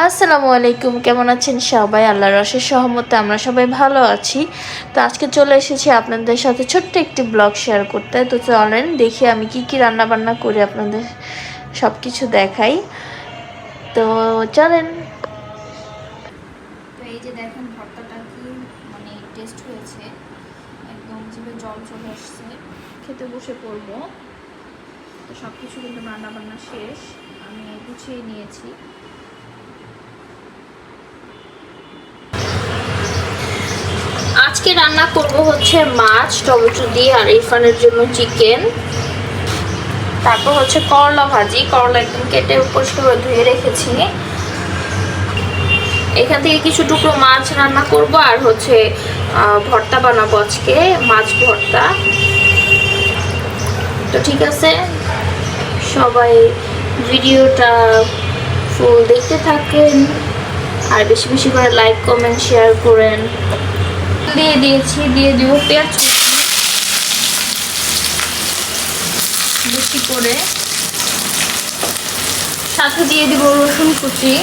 আসসালামু আলাইকুম, কেমন আছেন সবাই? আল্লাহর অশেষ সহমতে আমরা সবাই ভালো আছি। তো আজকে চলে এসেছি আপনাদের সাথে ছোট্ট একটি ব্লগ শেয়ার করতে। তো চলেন দেখি আমি কি রান্না বান্না করি, আপনাদের সব কিছু দেখাই। তো চলেন। তো এই যে দেখেন ভর্তাটা কি মানে টেস্ট হয়েছে, একদম জিভে জল চলে আসছে। খেতে বসে পড়বো। তো সব কিছু কিন্তু রান্না বান্না শেষ, আমি গুছিয়ে নিয়েছি। আজকে রান্না করব হচ্ছে মাছ টমেটো দিয়ে, আর ইরফানের জন্য চিকেন। তারপর হচ্ছে করলা ভাজি, করলা একদম কেটে পরিষ্কার করে ধুয়ে রেখেছি। এখান থেকে কিছু টুকরো মাছ রান্না করব, আর হচ্ছে ভর্তা বানাবো আজকে, মাছ ভর্তা। তো ঠিক আছে, সবাই ভিডিওটা ফুল দেখতে থাকেন, আর বেশি বেশি করে লাইক কমেন্ট শেয়ার করেন। দিয়ে দিয়েছি, দিয়ে দিব পেঁয়াজ বেশি করে, সাথে দিয়ে দিব রসুন কুচি।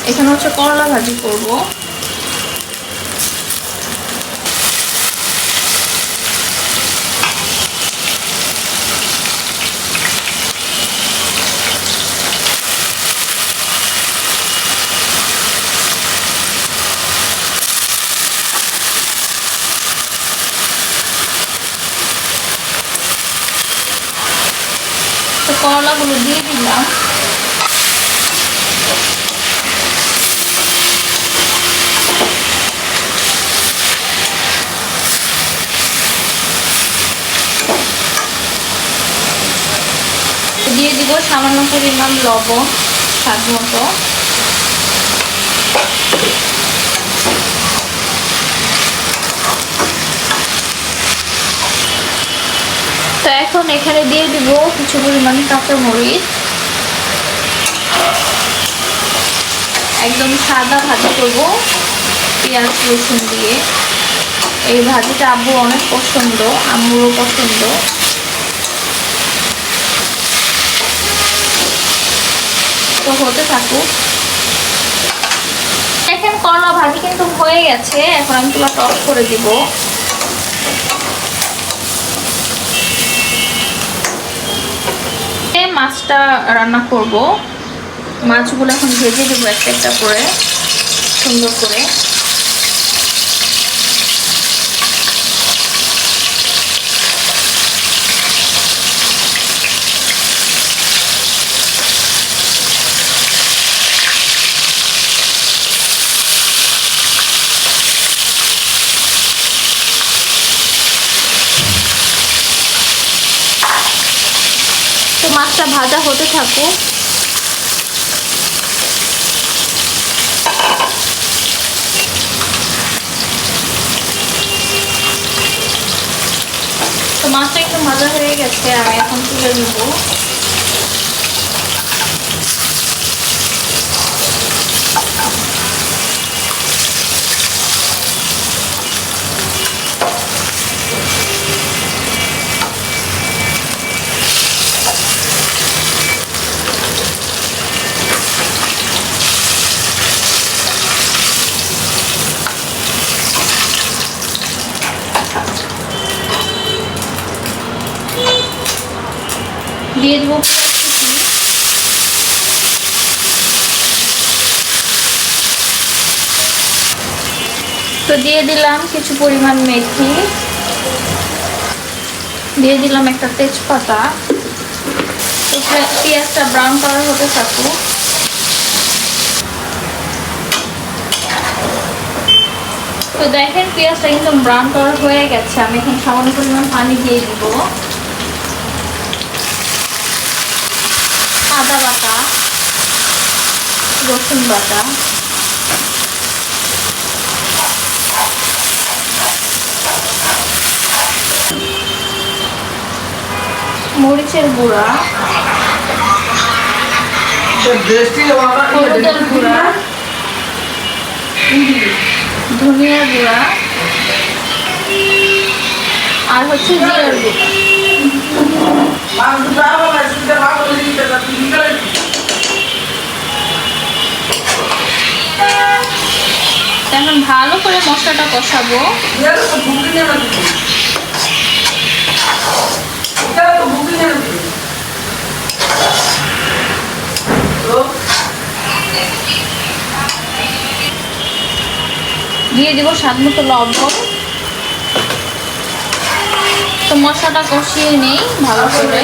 এখানে হচ্ছে করলা ভাজি করব। তো করলাগুলো দিয়ে দিলাম। দিয়ে দিব সামান্য পরিমাণ লবণ, স্বাদ মতো। তো এখন এখানে দিয়ে দিব কিছু পরিমাণ কাঁচামরিচ। একদম সাদা ভাজি করব পেঁয়াজ রসুন দিয়ে। এই ভাজিটা আব্বু অনেক পছন্দ, আম্মুরও পছন্দ। তো হতে থাকুক। দেখেন করলা ভাজি কিন্তু হয়ে গেছে, এখন আমি তুলা টস করে দিব। মাছটা রান্না করব, মাছগুলো এখন ভেজে দেবো একটা একটা করে সুন্দর করে। তো মাছটা ভাজা হতে থাকুক। তো মাছটা একটু ভাজা হয়ে গেছে, আমি এখন তুলে নেব। দিয়ে দেবো তো দিয়ে দিলাম কিছু পরিমাণ মেথি, দিয়ে দিলাম একটা তেজপাতা। তো পেঁয়াজটা ব্রাউন কালার হতে থাকুক। তো দেখেন পেঁয়াজটা কিন্তু ব্রাউন কালার হয়ে গেছে, আমি এখন সামান্য পরিমাণ পানি দিয়ে দিব। আদা বাটা, রসুন বাটা, মরিচের গুঁড়া, হলুদের গুঁড়া, ধনিয়ার গুঁড়া, আর হচ্ছে জিরার গুঁড়া। এখন ভালো করে মশলাটা কষাবো। দিয়ে দিব স্বাদ মতো লবণ। তো মশলাটা কষিয়ে নেই ভালো করে।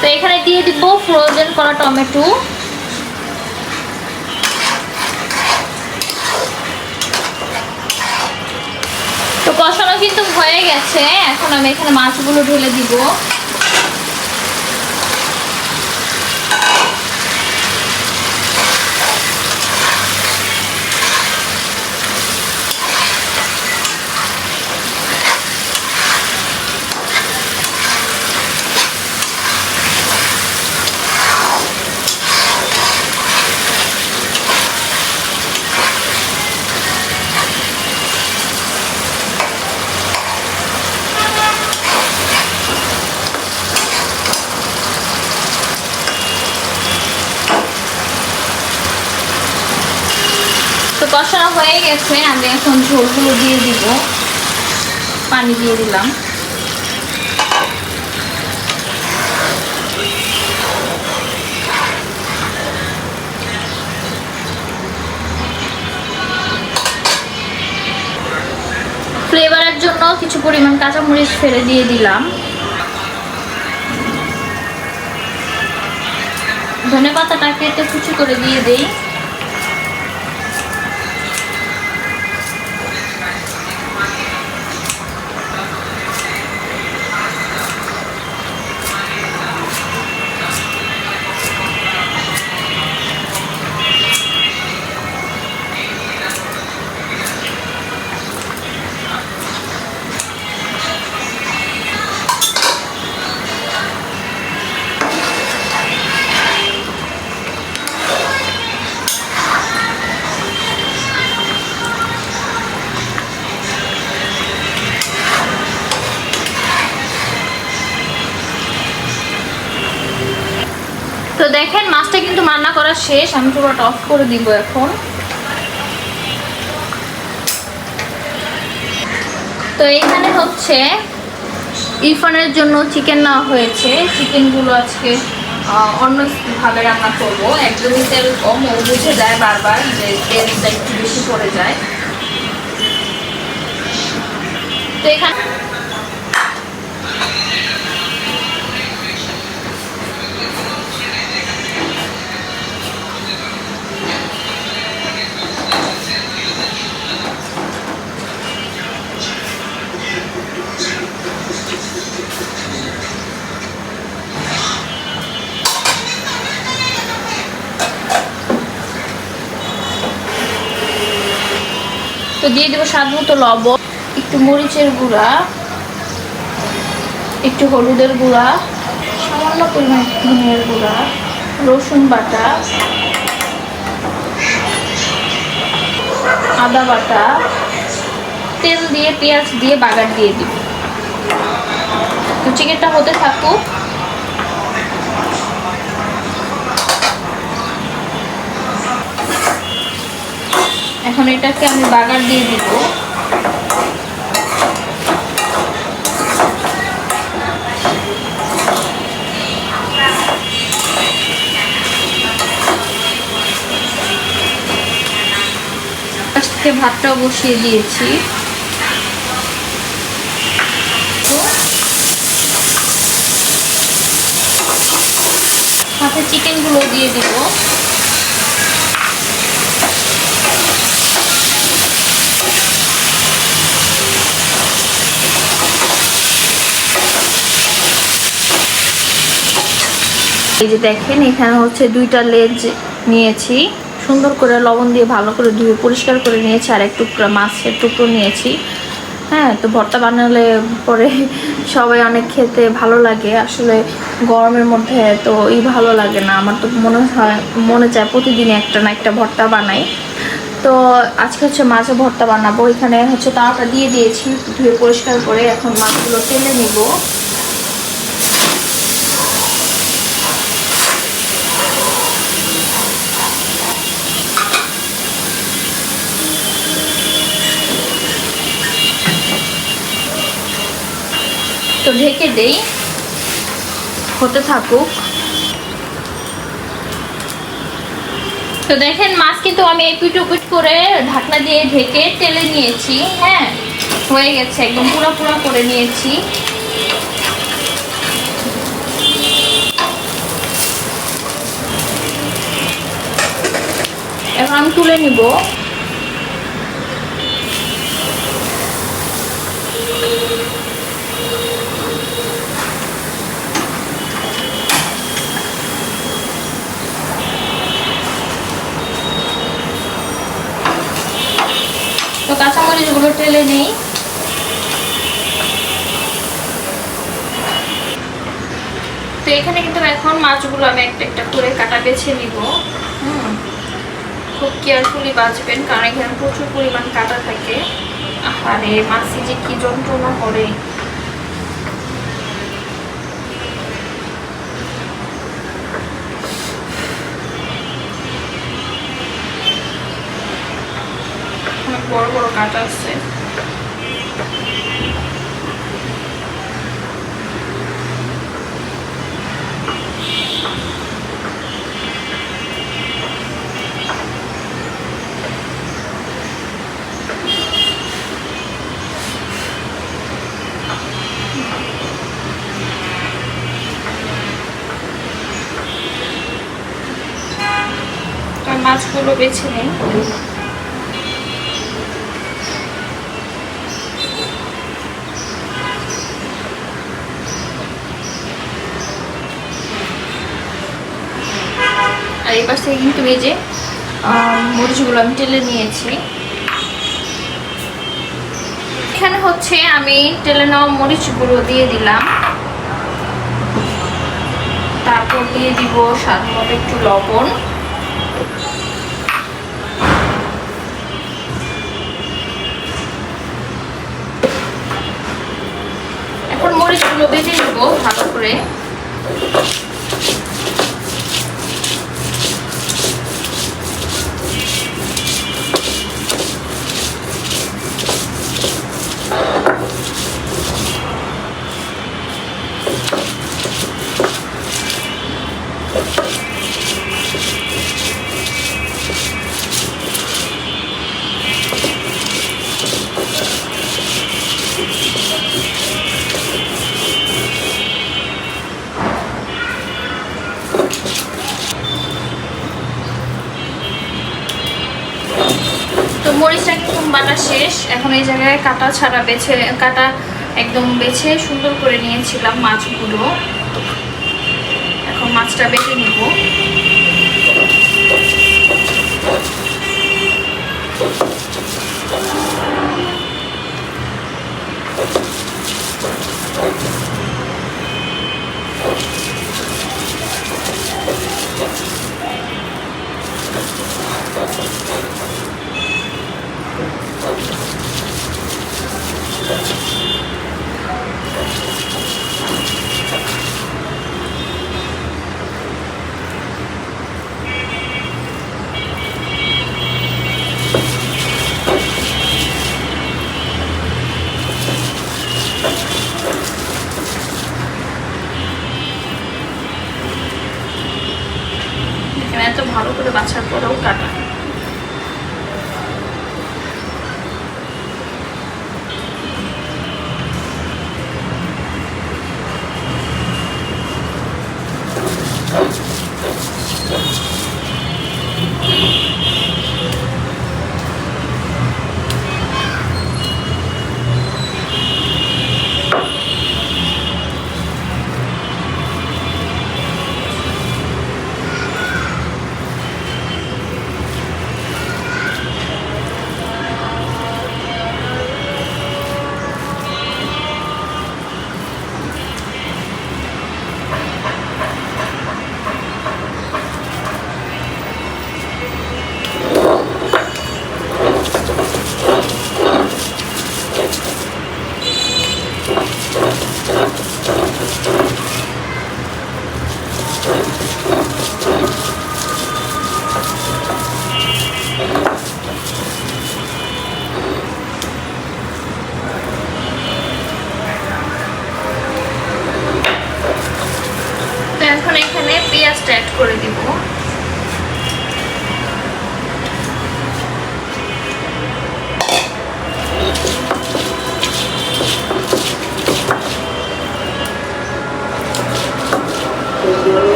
তো এখানে দিয়ে দিব ফ্রোজেন করা টমেটো। তো কষানো কিন্তু হয়ে গেছে, এখন আমি এখানে মাছগুলো ঢেলে দিব। তো কষানো হয়ে গেছে, আমি এখন ঝোলগুলো দিয়ে দিব। পানি দিয়ে দিলাম। ফ্লেভারের জন্য কিছু পরিমাণ কাঁচামরিচ ফেলে দিয়ে দিলাম। ধনেপাতাটা কেটে কুচি করে দিয়ে দেই। তো দেখেন মাছটা কিন্তু রান্না করা শেষ, আমি পুরোটা অফ করে দিব এখন। তো এইখানে হচ্ছে ইরফানের জন্য চিকেন নেওয়া হয়েছে। চিকেনগুলো আজকে অন্যভাবে রান্না করবো। একদমই তেল কম, ও বুঝে যায় বারবার যে তেলটা একটু বেশি পড়ে যায়। তো এখানে তো দিয়ে দেবো স্বাদ মতো লবণ, একটু মরিচের গুঁড়া, একটু হলুদের গুঁড়া, সামান্য পরিমাণ ধনিয়ার গুঁড়া, রসুন বাটা, আদা বাটা, তেল দিয়ে পেঁয়াজ দিয়ে বাগার দিয়ে দিব। তো চিকেনটা হতে থাকুক। এখন এটাকে আমি বাগার দিয়ে দিব। আজকে ভাতটাও বসিয়ে দিয়েছি। সাথে চিকেনগুলো দিয়ে দিব। এই যে দেখেন এখানে হচ্ছে 2টা লেজ নিয়েছি, সুন্দর করে লবণ দিয়ে ভালো করে ধুয়ে পরিষ্কার করে নিয়েছি। আর এক টুকরা মাছের টুকরো নিয়েছি। হ্যাঁ, তো ভর্তা বানালে পরে সবাই অনেক খেতে ভালো লাগে। আসলে গরমের মধ্যে তো ভালো লাগে না, আমার তো মনে চায় প্রতিদিন একটা না একটা ভর্তা বানাই। তো আজকে হচ্ছে মাছের ভর্তা বানাবো। এখানে হচ্ছে তাওয়াটা দিয়ে দিয়েছি ধুয়ে পরিষ্কার করে। এখন মাছগুলো তেলে নিব। তো ঢেকে দেই, হতে থাকুক। তো দেখেন মাছ কিন্তু আমি এপিট ওপিট করে ঢাকনা দিয়ে ঢেকে তেলে নিয়েছি। হ্যাঁ, হয়ে গেছে, একদম পুরো পুরো করে নিয়েছি। এখন আমি তুলে নিব। তো কাঁচামরিচগুলো টেলে নেই। তো এখানে কিন্তু এখন মাছগুলো আমি একটা একটা করে কাটা বেছে নিব। খুব কেয়ারফুলি বাছবেন, কারণ এখানে প্রচুর পরিমাণ কাটা থাকে। আরে মাছি যে কি যন্ত্রণা করে। অনেক বড় বড় কাটা আছে। মাছগুলো বেছে নেই। আর এই পাশ থেকে কিন্তু এই যে মরিচগুলো আমি টেলে নিয়েছি। এখানে হচ্ছে আমি টেলে নেওয়া মরিচগুলো দিয়ে দিলাম। তারপর দিয়ে দিব স্বাদ মতো একটু লবণ। এখন মরিচগুলো বেজে নেব ভালো করে। তো মরিচটা কিন্তু বাটা শেষ। এখন এই জায়গায় কাটা ছাড়া কাটা একদম বেছে সুন্দর করে নিয়েছিলাম মাছগুলো। এখন মাছটা বেটে নিব। এত ভালো করে বাছার পরেও কাটা।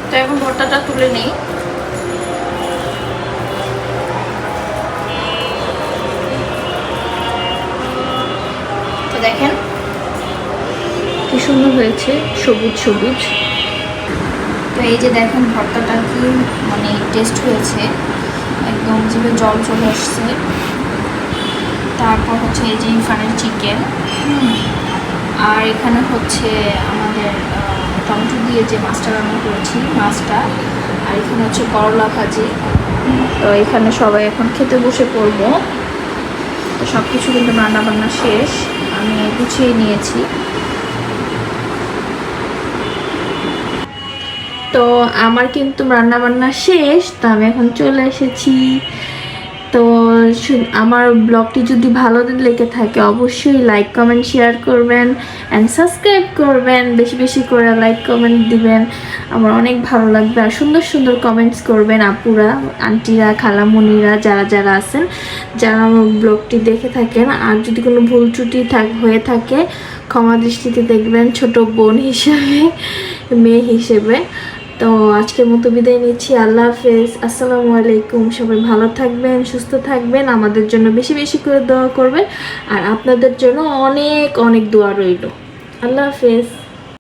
তো এখন ভর্তাটা তুলে নেই। তো দেখেন কি সুন্দর হয়েছে, সবুজ সবুজ। তো এই যে দেখেন ভর্তাটা কি মানে টেস্ট হয়েছে, একদম জিভে জল চলে আসছে। তারপর হচ্ছে এই যে ইরফানের চিকেন, আর এখানে হচ্ছে আমাদের টমেটো দিয়ে যে মাছটা রান্না করেছি মাছটা, আর এখানে হচ্ছে করলা ভাজি। তো এখানে সবাই এখন খেতে বসে পড়বো। তো সব কিছু কিন্তু রান্না বান্না শেষ, আমি গুছিয়ে নিয়েছি। তো আমার কিন্তু রান্না বান্না শেষ, তো আমি এখন চলে এসেছি। তো আমার ব্লগটি যদি ভালো লেগে থাকে অবশ্যই লাইক কমেন্ট শেয়ার করবেন অ্যান্ড সাবস্ক্রাইব করবেন, বেশি বেশি করে লাইক কমেন্ট দিবেন, আমার অনেক ভালো লাগবে। আর সুন্দর সুন্দর কমেন্টস করবেন আপুরা, আন্টিরা, খালামণিরা, যারা যারা আছেন, যারা আমার ব্লগটি দেখে থাকেন। আর যদি কোনো ভুল ত্রুটি হয়ে থাকে ক্ষমা দৃষ্টিতে দেখবেন, ছোট বোন হিসেবে, মেয়ে হিসেবে। তো আজকের মতো বিদায় নিচ্ছি, আল্লাহ হাফেজ, আসসালামু আলাইকুম। সবাই ভালো থাকবেন, সুস্থ থাকবেন, আমাদের জন্য বেশি বেশি করে দোয়া করবেন, আর আপনাদের জন্য অনেক অনেক দোয়া রইল। আল্লাহ হাফেজ।